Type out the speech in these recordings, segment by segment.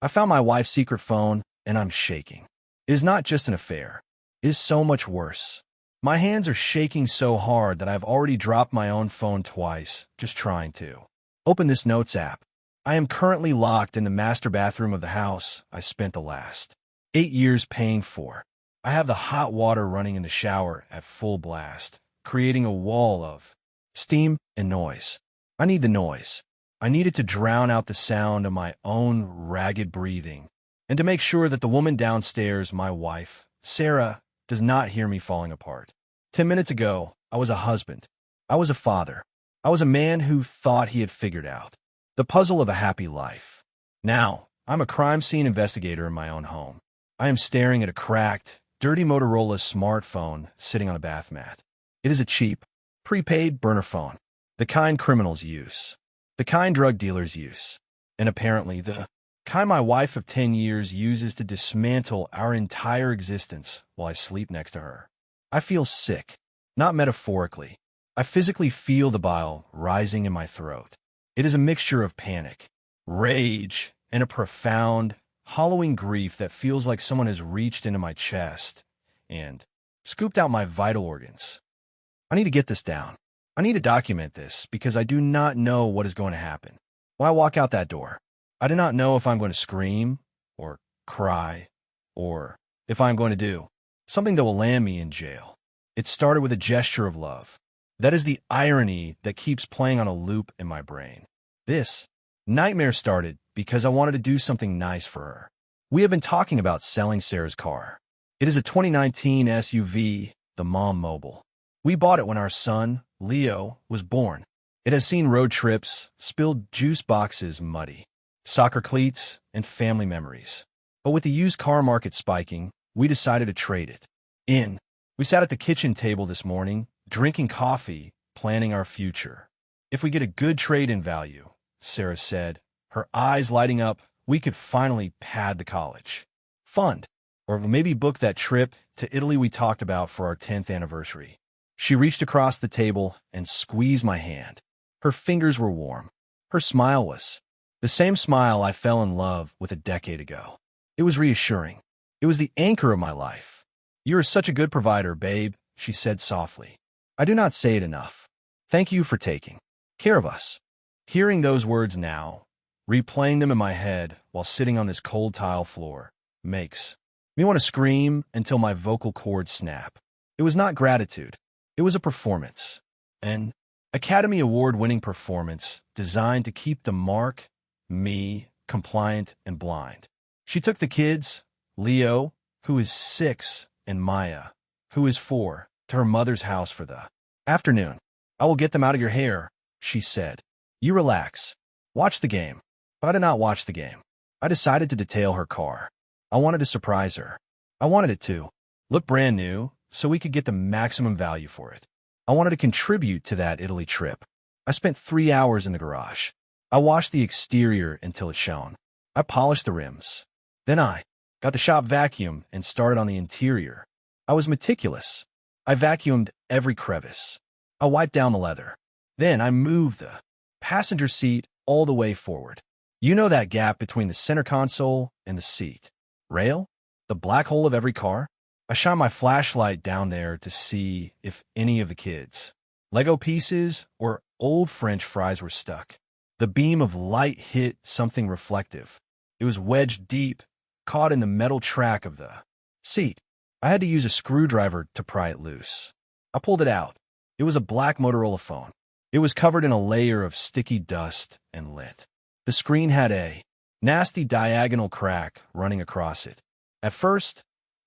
I found my wife's secret phone, and I'm shaking. It is not just an affair. It is so much worse. My hands are shaking so hard that I've already dropped my own phone twice, just trying to open this notes app. I am currently locked in the master bathroom of the house I spent the last 8 years paying for. I have the hot water running in the shower at full blast, creating a wall of steam and noise. I need the noise. I need it to drown out the sound of my own ragged breathing, and to make sure that the woman downstairs, my wife, Sarah, does not hear me falling apart. 10 minutes ago, I was a husband. I was a father. I was a man who thought he had figured out the puzzle of a happy life. Now, I'm a crime scene investigator in my own home. I am staring at a cracked, dirty Motorola smartphone sitting on a bath mat. It is a cheap, prepaid burner phone, the kind criminals use, the kind drug dealers use, and apparently the kind my wife of 10 years uses to dismantle our entire existence while I sleep next to her. I feel sick, not metaphorically. I physically feel the bile rising in my throat. It is a mixture of panic, rage, and a profound, hollowing grief that feels like someone has reached into my chest and scooped out my vital organs. I need to get this down. I need to document this because I do not know what is going to happen. When I walk out that door, I do not know if I'm going to scream or cry or if I'm going to do something that will land me in jail. It started with a gesture of love. That is the irony that keeps playing on a loop in my brain. This nightmare started because I wanted to do something nice for her. We have been talking about selling Sarah's car. It is a 2019 SUV, the Mom Mobile. We bought it when our son, Leo, was born. It has seen road trips, spilled juice boxes muddy, soccer cleats, and family memories. But with the used car market spiking, we decided to trade it in. We sat at the kitchen table this morning, drinking coffee, planning our future. If we get a good trade-in value, Sarah said, her eyes lighting up, we could finally pad the college fund, or maybe book that trip to Italy we talked about for our 10th anniversary. She reached across the table and squeezed my hand. Her fingers were warm. Her smile was the same smile I fell in love with a decade ago. It was reassuring. It was the anchor of my life. "You are such a good provider, babe," she said softly. "I do not say it enough. Thank you for taking care of us." Hearing those words now, replaying them in my head while sitting on this cold tile floor, makes me want to scream until my vocal cords snap. It was not gratitude. It was a performance. An Academy Award-winning performance designed to keep the mark, me, compliant and blind. She took the kids, Leo, who is 6, and Maya, who is 4, to her mother's house for the afternoon. "I will get them out of your hair," she said. "You relax. Watch the game." But I did not watch the game. I decided to detail her car. I wanted to surprise her. I wanted it to look brand new so we could get the maximum value for it. I wanted to contribute to that Italy trip. I spent 3 hours in the garage. I washed the exterior until it shone. I polished the rims. Then I got the shop vacuum and started on the interior. I was meticulous. I vacuumed every crevice. I wiped down the leather. Then I moved the passenger seat all the way forward. You know that gap between the center console and the seat rail? The black hole of every car? I shine my flashlight down there to see if any of the kids' Lego pieces or old French fries were stuck. The beam of light hit something reflective. It was wedged deep, caught in the metal track of the seat. I had to use a screwdriver to pry it loose. I pulled it out. It was a black Motorola phone. It was covered in a layer of sticky dust and lit. The screen had a nasty diagonal crack running across it. At first,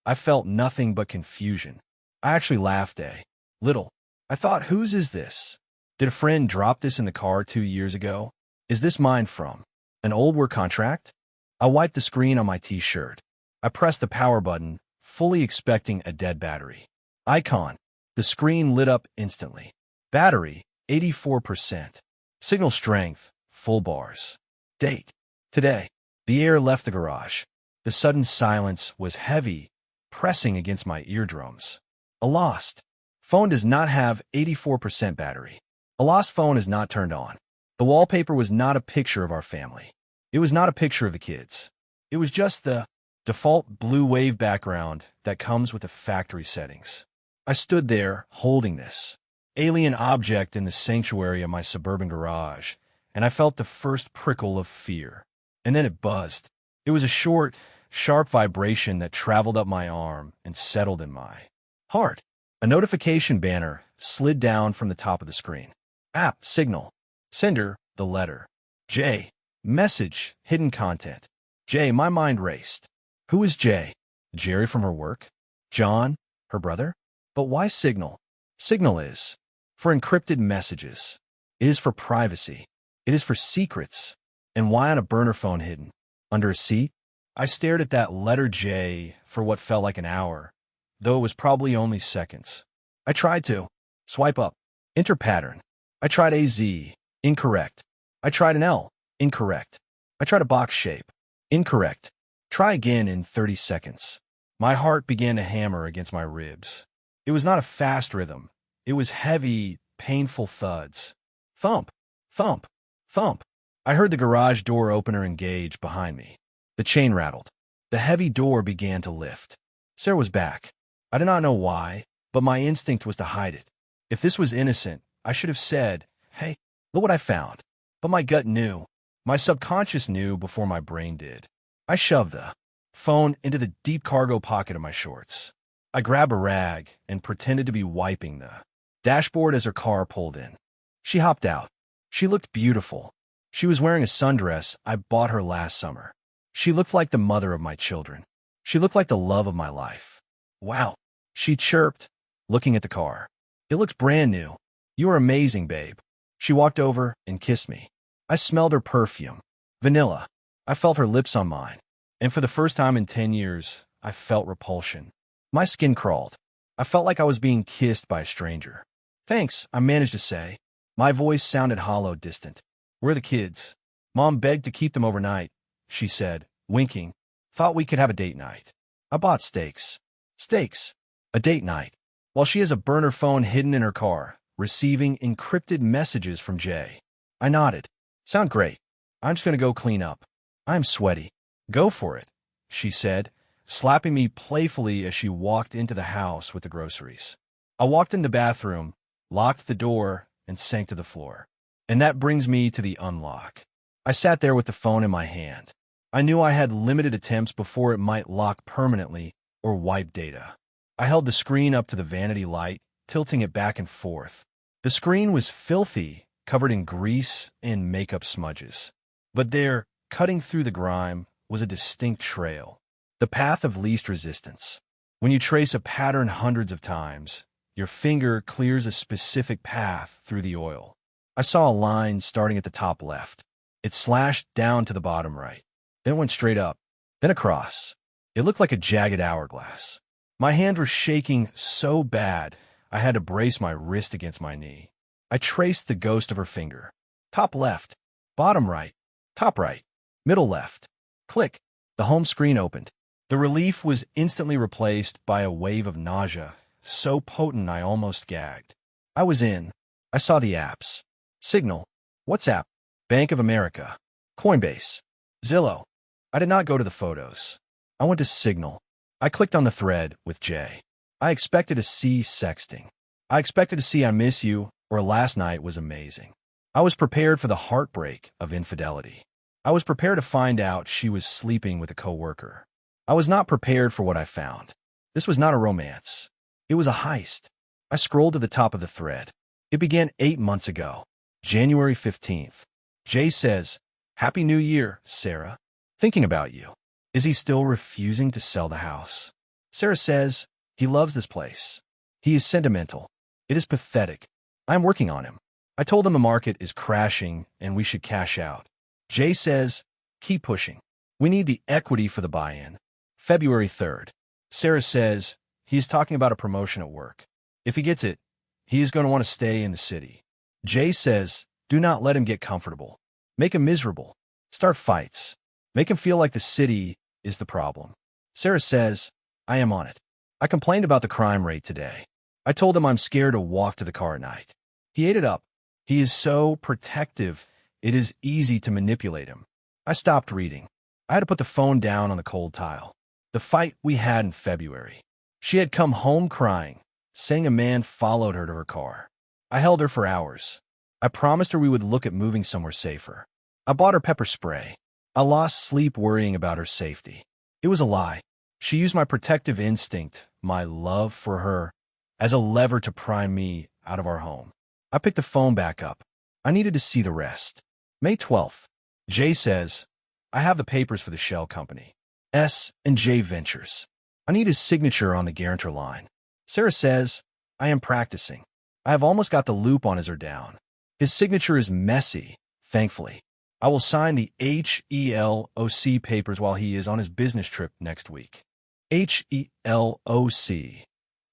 I felt nothing but confusion. I actually laughed a little. I thought, whose is this? Did a friend drop this in the car 2 years ago? Is this mine from an old work contract? I wiped the screen on my t-shirt. I pressed the power button, fully expecting a dead battery. Icon. The screen lit up instantly. Battery, 84%. Signal strength, full bars. Date. Today. The air left the garage. The sudden silence was heavy, pressing against my eardrums. A lost phone does not have 84% battery. A lost phone is not turned on. The wallpaper was not a picture of our family. It was not a picture of the kids. It was just the default blue wave background that comes with the factory settings. I stood there, holding this alien object in the sanctuary of my suburban garage, and I felt the first prickle of fear. And then it buzzed. It was a short, sharp vibration that traveled up my arm and settled in my heart. A notification banner slid down from the top of the screen. App, Signal. Sender, the letter. J. Message, hidden content. J. My mind raced. Who is J? Jerry from her work? John, her brother? But why Signal? Signal is for encrypted messages. It is for privacy. It is for secrets. And why on a burner phone hidden? Under a seat? I stared at that letter J for what felt like an hour, though it was probably only seconds. I tried to swipe up, enter pattern. I tried a Z, incorrect. I tried an L, incorrect. I tried a box shape, incorrect. Try again in 30 seconds. My heart began to hammer against my ribs. It was not a fast rhythm. It was heavy, painful thuds. Thump, thump, thump. I heard the garage door opener engage behind me. The chain rattled. The heavy door began to lift. Sarah was back. I did not know why, but my instinct was to hide it. If this was innocent, I should have said, "Hey, look what I found." But my gut knew. My subconscious knew before my brain did. I shoved the phone into the deep cargo pocket of my shorts. I grabbed a rag and pretended to be wiping the dashboard as her car pulled in. She hopped out. She looked beautiful. She was wearing a sundress I bought her last summer. She looked like the mother of my children. She looked like the love of my life. "Wow," she chirped, looking at the car. "It looks brand new. You are amazing, babe." She walked over and kissed me. I smelled her perfume. Vanilla. I felt her lips on mine. And for the first time in 10 years, I felt repulsion. My skin crawled. I felt like I was being kissed by a stranger. "Thanks," I managed to say. My voice sounded hollow, distant. "Where are the kids?" "Mom begged to keep them overnight," she said, winking. "Thought we could have a date night." I bought steaks. Steaks. A date night. While she has a burner phone hidden in her car, receiving encrypted messages from Jay. I nodded. "Sound great. I'm just going to go clean up. I'm sweaty." "Go for it," she said, slapping me playfully as she walked into the house with the groceries. I walked in the bathroom, locked the door, and sank to the floor. And that brings me to the unlock. I sat there with the phone in my hand. I knew I had limited attempts before it might lock permanently or wipe data. I held the screen up to the vanity light, tilting it back and forth. The screen was filthy, covered in grease and makeup smudges. But there, cutting through the grime, was a distinct trail. The path of least resistance. When you trace a pattern hundreds of times, your finger clears a specific path through the oil. I saw a line starting at the top left. It slashed down to the bottom right, then went straight up, then across. It looked like a jagged hourglass. My hands were shaking so bad, I had to brace my wrist against my knee. I traced the ghost of her finger. Top left, bottom right, top right, middle left. Click. The home screen opened. The relief was instantly replaced by a wave of nausea, so potent I almost gagged. I was in. I saw the apps. Signal, WhatsApp, Bank of America, Coinbase, Zillow. I did not go to the photos. I went to Signal. I clicked on the thread with Jay. I expected to see sexting. I expected to see "I miss you" or "last night was amazing." I was prepared for the heartbreak of infidelity. I was prepared to find out she was sleeping with a coworker. I was not prepared for what I found. This was not a romance. It was a heist. I scrolled to the top of the thread. It began 8 months ago, January 15th. Jay says, "Happy New Year, Sarah. Thinking about you. Is he still refusing to sell the house?" Sarah says, "He loves this place. He is sentimental. It is pathetic. I am working on him. I told him the market is crashing and we should cash out." Jay says, "Keep pushing. We need the equity for the buy-in." February 3rd. Sarah says, "He is talking about a promotion at work. If he gets it, he is going to want to stay in the city." Jay says, "Do not let him get comfortable. Make him miserable. Start fights. Make him feel like the city is the problem." Sarah says, "I am on it. I complained about the crime rate today. I told him I'm scared to walk to the car at night. He ate it up. He is so protective, it is easy to manipulate him." I stopped reading. I had to put the phone down on the cold tile. The fight we had in February. She had come home crying, saying a man followed her to her car. I held her for hours. I promised her we would look at moving somewhere safer. I bought her pepper spray. I lost sleep worrying about her safety. It was a lie. She used my protective instinct, my love for her, as a lever to pry me out of our home. I picked the phone back up. I needed to see the rest. May 12th. Jay says, I have the papers for the shell company. S&J Ventures. I need his signature on the guarantor line. Sarah says, I am practicing. I have almost got the loop on his or down. His signature is messy, thankfully. I will sign the HELOC papers while he is on his business trip next week. HELOC.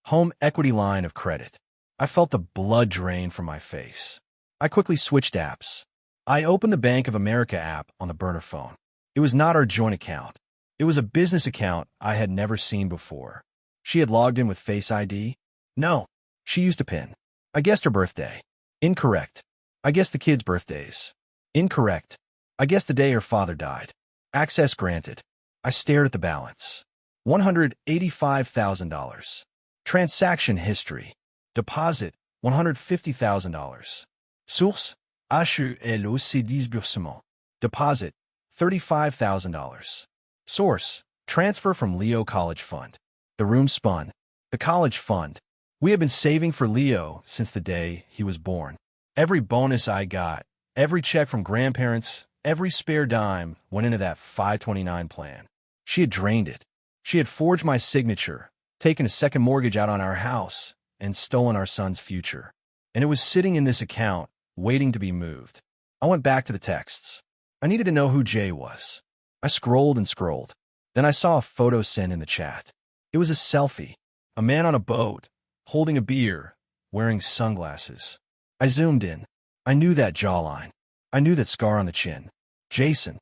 Home Equity Line of Credit. I felt the blood drain from my face. I quickly switched apps. I opened the Bank of America app on the burner phone. It was not our joint account. It was a business account I had never seen before. She had logged in with Face ID? No. She used a PIN. I guessed her birthday. Incorrect. I guessed the kids' birthdays. Incorrect. I guessed the day her father died. Access granted. I stared at the balance. $185,000. Transaction history. Deposit, $150,000. Source, HELOC disbursement. Deposit, $35,000. Source, transfer from Leo College Fund. The room spun. The college fund. We had been saving for Leo since the day he was born. Every bonus I got, every check from grandparents, every spare dime went into that 529 plan. She had drained it. She had forged my signature, taken a second mortgage out on our house, and stolen our son's future. And it was sitting in this account, waiting to be moved. I went back to the texts. I needed to know who Jay was. I scrolled and scrolled. Then I saw a photo sent in the chat. It was a selfie. A man on a boat, holding a beer, wearing sunglasses. I zoomed in. I knew that jawline. I knew that scar on the chin. Jason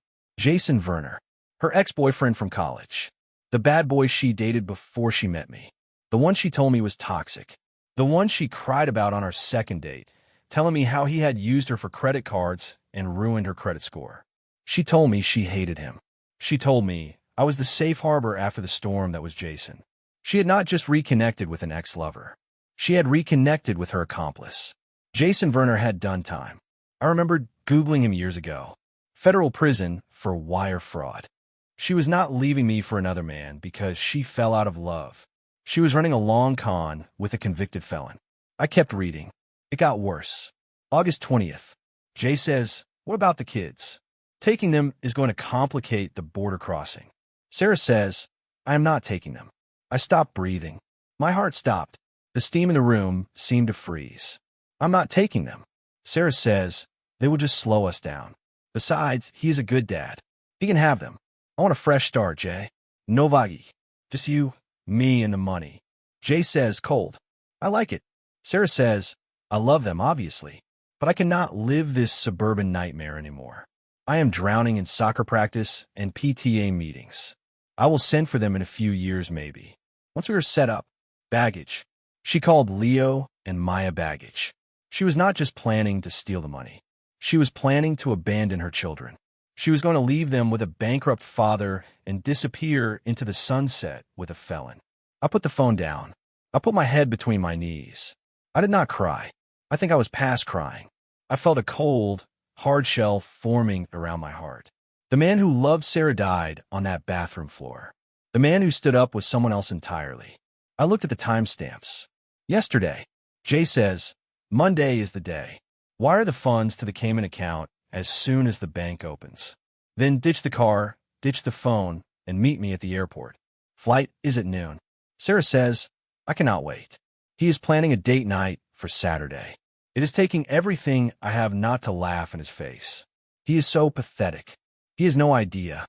Werner. Her ex-boyfriend from college. The bad boy she dated before she met me. The one she told me was toxic. The one she cried about on our second date, telling me how he had used her for credit cards and ruined her credit score. She told me she hated him. She told me I was the safe harbor after the storm that was Jason. She had not just reconnected with an ex-lover. She had reconnected with her accomplice. Jason Werner had done time. I remembered Googling him years ago. Federal prison for wire fraud. She was not leaving me for another man because she fell out of love. She was running a long con with a convicted felon. I kept reading. It got worse. August 20th. Jay says, what about the kids? Taking them is going to complicate the border crossing. Sarah says, I am not taking them. I stopped breathing. My heart stopped. The steam in the room seemed to freeze. I'm not taking them. Sarah says, they will just slow us down. Besides, he is a good dad. He can have them. I want a fresh start, Jay. No vagi. Just you, me, and the money. Jay says, cold. I like it. Sarah says, I love them, obviously, but I cannot live this suburban nightmare anymore. I am drowning in soccer practice and PTA meetings. I will send for them in a few years, maybe. Once we are set up. Baggage. She called Leo and Maya baggage. She was not just planning to steal the money. She was planning to abandon her children. She was going to leave them with a bankrupt father and disappear into the sunset with a felon. I put the phone down. I put my head between my knees. I did not cry. I think I was past crying. I felt a cold, hard shell forming around my heart. The man who loved Sarah died on that bathroom floor. The man who stood up was someone else entirely. I looked at the timestamps. Yesterday. Jay says, Monday is the day. Wire the funds to the Cayman account as soon as the bank opens. Then ditch the car, ditch the phone, and meet me at the airport. Flight is at noon. Sarah says, I cannot wait. He is planning a date night for Saturday. It is taking everything I have not to laugh in his face. He is so pathetic. He has no idea.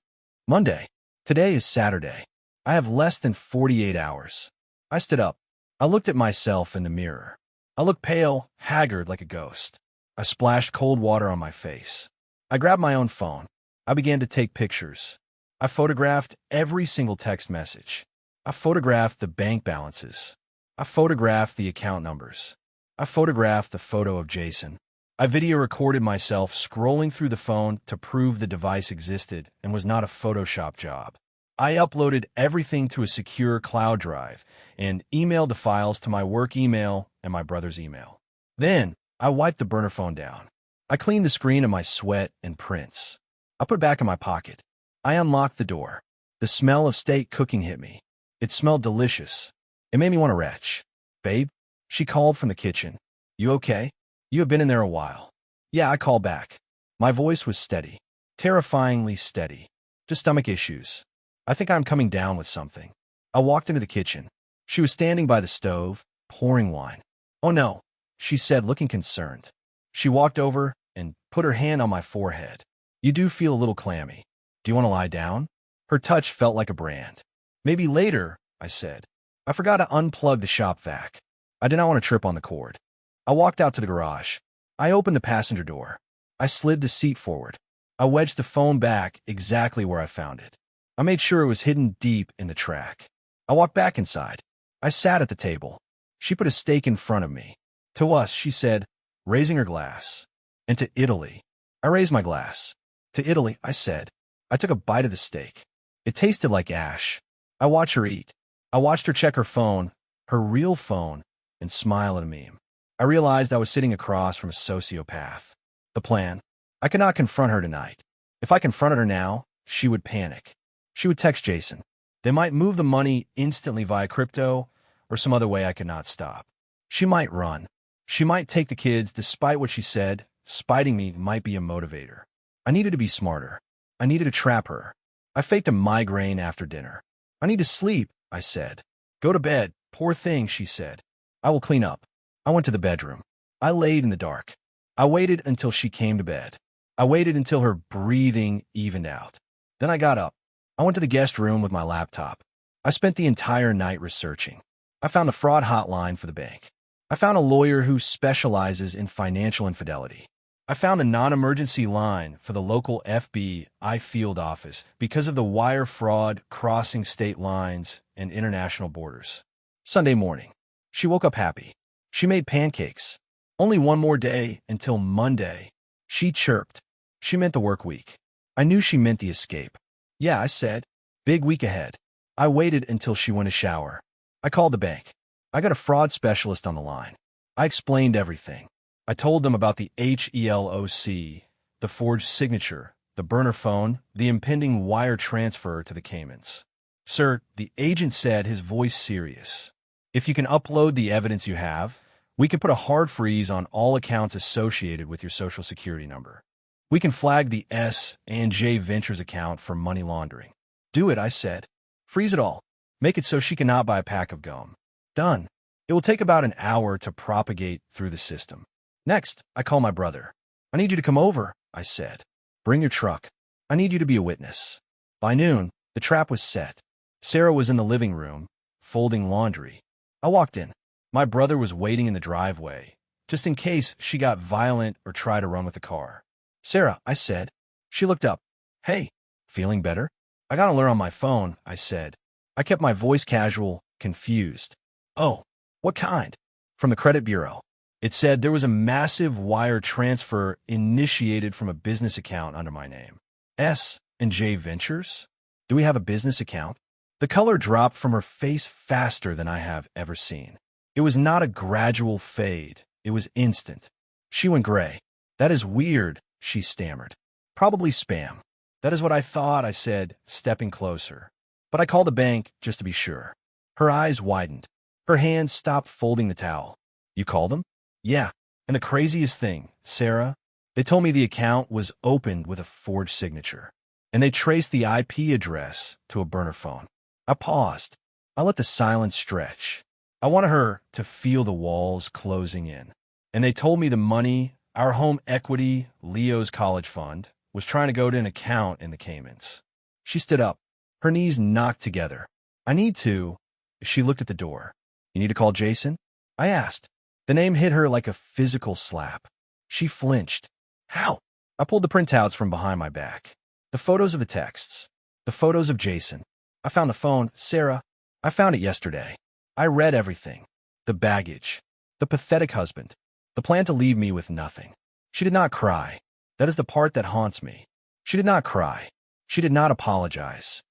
Monday. Today is Saturday. I have less than 48 hours. I stood up. I looked at myself in the mirror. I looked pale, haggard like a ghost. I splashed cold water on my face. I grabbed my own phone. I began to take pictures. I photographed every single text message. I photographed the bank balances. I photographed the account numbers. I photographed the photo of Jason. I video recorded myself scrolling through the phone to prove the device existed and was not a Photoshop job. I uploaded everything to a secure cloud drive and emailed the files to my work email and my brother's email. Then, I wiped the burner phone down. I cleaned the screen of my sweat and prints. I put it back in my pocket. I unlocked the door. The smell of steak cooking hit me. It smelled delicious. It made me want to retch. "Babe?" She called from the kitchen. "You okay? You have been in there a while." Yeah, I called back. My voice was steady. Terrifyingly steady. Just stomach issues. "I think I'm coming down with something." I walked into the kitchen. She was standing by the stove, pouring wine. "Oh no," she said, looking concerned. She walked over and put her hand on my forehead. "You do feel a little clammy. Do you want to lie down?" Her touch felt like a brand. "Maybe later," I said. I forgot to unplug the shop vac. I did not want to trip on the cord. I walked out to the garage. I opened the passenger door. I slid the seat forward. I wedged the phone back exactly where I found it. I made sure it was hidden deep in the track. I walked back inside. I sat at the table. She put a steak in front of me. "To us," she said, raising her glass. "And to Italy." I raised my glass. "To Italy," I said. I took a bite of the steak. It tasted like ash. I watched her eat. I watched her check her phone, her real phone, and smile at a meme. I realized I was sitting across from a sociopath. The plan? I could not confront her tonight. If I confronted her now, she would panic. She would text Jason. They might move the money instantly via crypto or some other way I could not stop. She might run. She might take the kids despite what she said. Spiting me might be a motivator. I needed to be smarter. I needed to trap her. I faked a migraine after dinner. "I need to sleep," I said. "Go to bed. Poor thing," she said. "I will clean up." I went to the bedroom. I laid in the dark. I waited until she came to bed. I waited until her breathing evened out. Then I got up. I went to the guest room with my laptop. I spent the entire night researching. I found a fraud hotline for the bank. I found a lawyer who specializes in financial infidelity. I found a non-emergency line for the local FBI field office because of the wire fraud crossing state lines and international borders. Sunday morning. She woke up happy. She made pancakes. Only one more day until Monday. She chirped. She meant the work week. I knew she meant the escape. "Yeah," I said. "Big week ahead." I waited until she went to shower. I called the bank. I got a fraud specialist on the line. I explained everything. I told them about the HELOC, the forged signature, the burner phone, the impending wire transfer to the Caymans. "Sir," the agent said, his voice serious, "if you can upload the evidence you have, we can put a hard freeze on all accounts associated with your Social Security number. We can flag the S and J Ventures account for money laundering." "Do it," I said. "Freeze it all. Make it so she cannot buy a pack of gum." Done. It will take about an hour to propagate through the system. Next, I call my brother. "I need you to come over," I said. "Bring your truck. I need you to be a witness." By noon, the trap was set. Sarah was in the living room, folding laundry. I walked in. My brother was waiting in the driveway, just in case she got violent or tried to run with the car. "Sarah," I said. She looked up. "Hey, feeling better?" "I got an alert on my phone," I said. I kept my voice casual, confused. "Oh, what kind?" "From the credit bureau. It said there was a massive wire transfer initiated from a business account under my name." "S and J Ventures? Do we have a business account?" The color dropped from her face faster than I have ever seen. It was not a gradual fade. It was instant. She went gray. "That is weird," she stammered. "Probably spam." "That is what I thought," I said, stepping closer. "But I called the bank just to be sure." Her eyes widened. Her hands stopped folding the towel. "You called them?" "Yeah. And the craziest thing, Sarah, they told me the account was opened with a forged signature. And they traced the IP address to a burner phone." I paused. I let the silence stretch. I wanted her to feel the walls closing in. "And they told me the money, our home equity, Leo's college fund, was trying to go to an account in the Caymans." She stood up. Her knees knocked together. "I need to." She looked at the door. "You need to call Jason?" I asked. The name hit her like a physical slap. She flinched. "How?" I pulled the printouts from behind my back. The photos of the texts. The photos of Jason. I found the phone, Sarah. I found it yesterday. I read everything. The baggage. The pathetic husband. The plan to leave me with nothing. She did not cry. That is the part that haunts me. She did not cry. She did not apologize.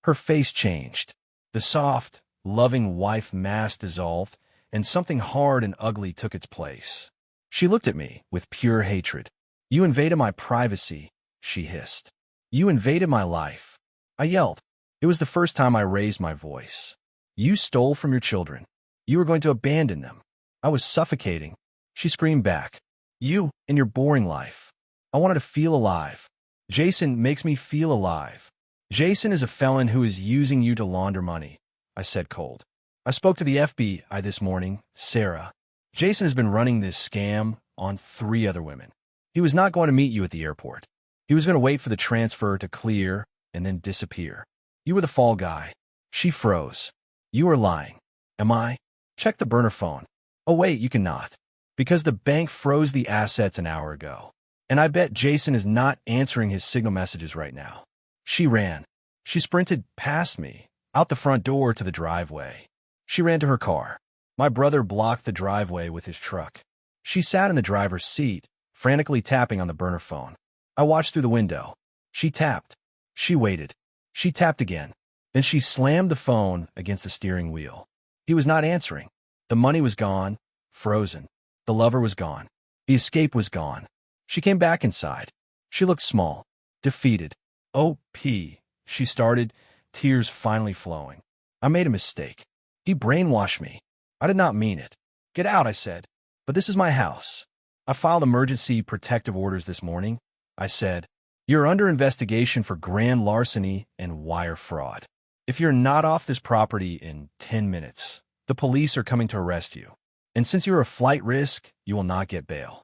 Her face changed. The soft, loving wife mask dissolved, and something hard and ugly took its place. She looked at me with pure hatred. You invaded my privacy, she hissed. You invaded my life. I yelled. It was the first time I raised my voice. You stole from your children. You were going to abandon them. I was suffocating. She screamed back. You and your boring life. I wanted to feel alive. Jason makes me feel alive. Jason is a felon who is using you to launder money, I said cold. I spoke to the FBI this morning, Sarah. Jason has been running this scam on 3 other women. He was not going to meet you at the airport. He was going to wait for the transfer to clear and then disappear. You were the fall guy. She froze. You are lying. Am I? Check the burner phone. Oh wait, you cannot. Because the bank froze the assets an hour ago. And I bet Jason is not answering his signal messages right now. She ran. She sprinted past me, out the front door to the driveway. She ran to her car. My brother blocked the driveway with his truck. She sat in the driver's seat, frantically tapping on the burner phone. I watched through the window. She tapped. She waited. She tapped again. Then she slammed the phone against the steering wheel. He was not answering. The money was gone, frozen. The lover was gone. The escape was gone. She came back inside. She looked small, defeated. O.P., she started, tears finally flowing. I made a mistake. He brainwashed me. I did not mean it. Get out, I said. But this is my house. I filed emergency protective orders this morning. I said, you're under investigation for grand larceny and wire fraud. If you're not off this property in 10 minutes, the police are coming to arrest you. And since you're a flight risk, you will not get bail.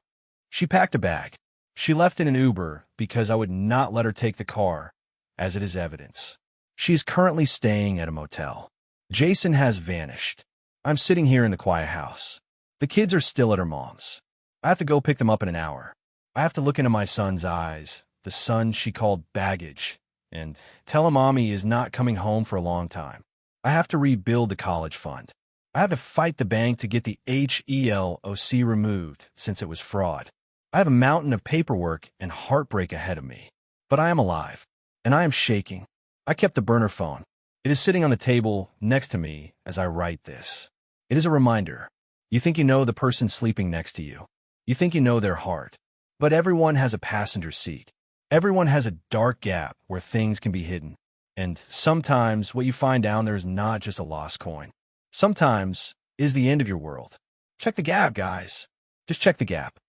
She packed a bag. She left in an Uber because I would not let her take the car, as it is evidence. She is currently staying at a motel. Jason has vanished. I'm sitting here in the quiet house. The kids are still at her mom's. I have to go pick them up in an hour. I have to look into my son's eyes, the son she called baggage, and tell him mommy is not coming home for a long time. I have to rebuild the college fund. I have to fight the bank to get the HELOC removed since it was fraud. I have a mountain of paperwork and heartbreak ahead of me. But I am alive, and I am shaking. I kept the burner phone. It is sitting on the table next to me as I write this. It is a reminder. You think you know the person sleeping next to you. You think you know their heart. But everyone has a passenger seat. Everyone has a dark gap where things can be hidden. And sometimes what you find down there is not just a lost coin. Sometimes is the end of your world. Check the gap, guys. Just check the gap.